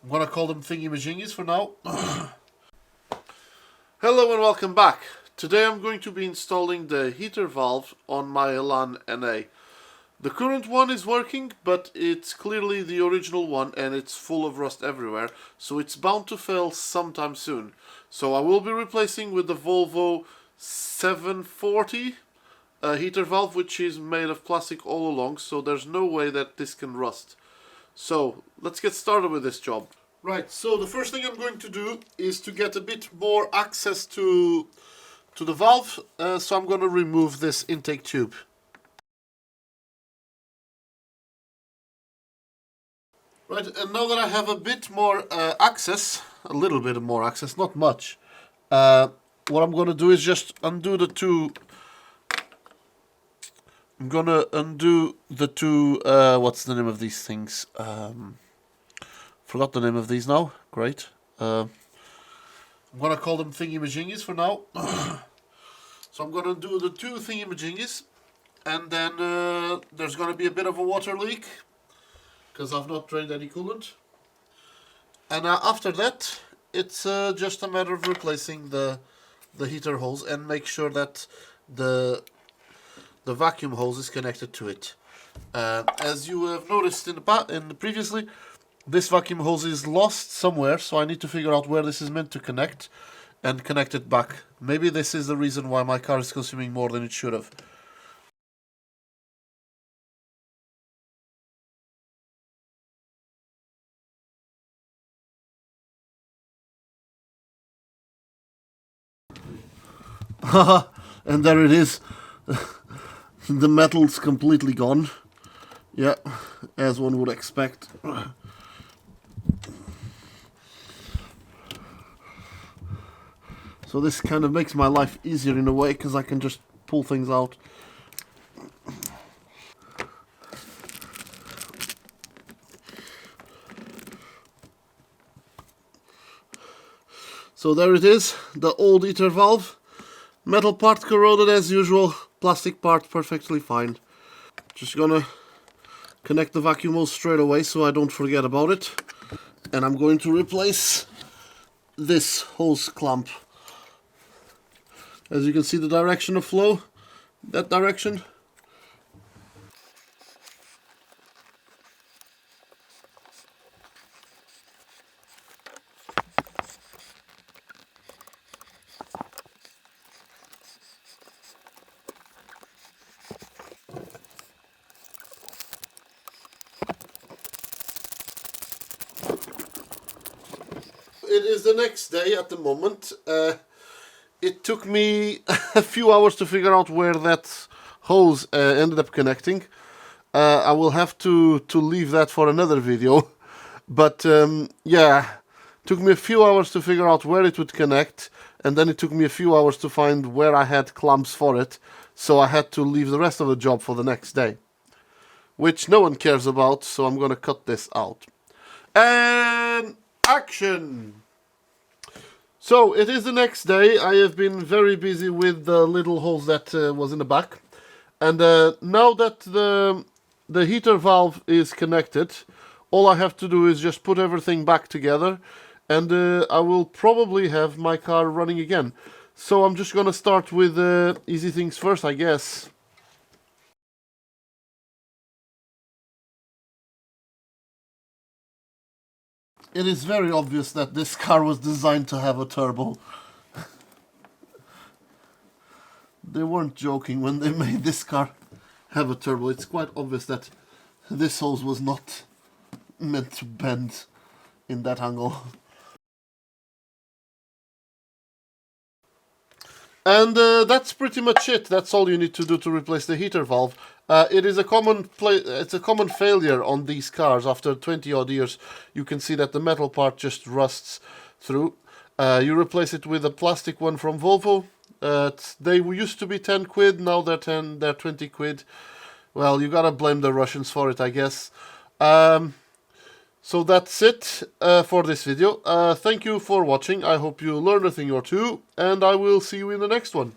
I'm gonna call them thingy-majingies for now. Hello and welcome back. Today I'm going to be installing the heater valve on my Elan NA. The current one is working, but it's clearly the original one and it's full of rust everywhere, so it's bound to fail sometime soon. So I will be replacing with the Volvo 740 heater valve, which is made of plastic all along, so there's no way that this can rust. So let's get started with this job. Right, so the first thing I'm going to do is to get a bit more access to the valve, so I'm going to remove this intake tube. Right, and now that I have a bit more access, a little bit more access, not much, what I'm going to do is just undo the two. I'm going to undo the two, what's the name of these things? Forgot the name of these now. Great. I'm going to call them thingy-majingies for now. So I'm going to do the two thingy-majingies, and then there's going to be a bit of a water leak, because I've not drained any coolant. And after that, it's just a matter of replacing the heater hose and make sure that the vacuum hose is connected to it. As you have noticed in the previously, this vacuum hose is lost somewhere, so I need to figure out where this is meant to connect and connect it back. Maybe this is the reason why my car is consuming more than it should have. And there it is. The metal's completely gone. Yeah, as one would expect. So this kind of makes my life easier in a way, because I can just pull things out. So there it is, the old heater valve. Metal part corroded as usual, plastic part perfectly fine. Just gonna connect the vacuum hose straight away so I don't forget about it. And I'm going to replace this hose clamp. As you can see, the direction of flow, that direction. It is the next day at the moment. It took me a few hours to figure out where that hose ended up connecting. I will have to leave that for another video. But yeah, took me a few hours to figure out where it would connect, and then it took me a few hours to find where I had clamps for it. So I had to leave the rest of the job for the next day, which no one cares about, so I'm gonna cut this out. And action! So it is the next day. I have been very busy with the little hose that was in the back, and now that the heater valve is connected, all I have to do is just put everything back together, and I will probably have my car running again. So I'm just gonna start with easy things first, I guess. It is very obvious that this car was designed to have a turbo. They weren't joking when they made this car have a turbo. It's quite obvious that this hose was not meant to bend in that angle. And that's pretty much it. That's all you need to do to replace the heater valve. It is a common failure on these cars. After 20 odd years, you can see that the metal part just rusts through. You replace it with a plastic one from Volvo. They used to be 10 quid, now they're 20 quid. Well, you gotta blame the Russians for it, I guess. So that's it for this video. Thank you for watching. I hope you learned a thing or two, and I will see you in the next one.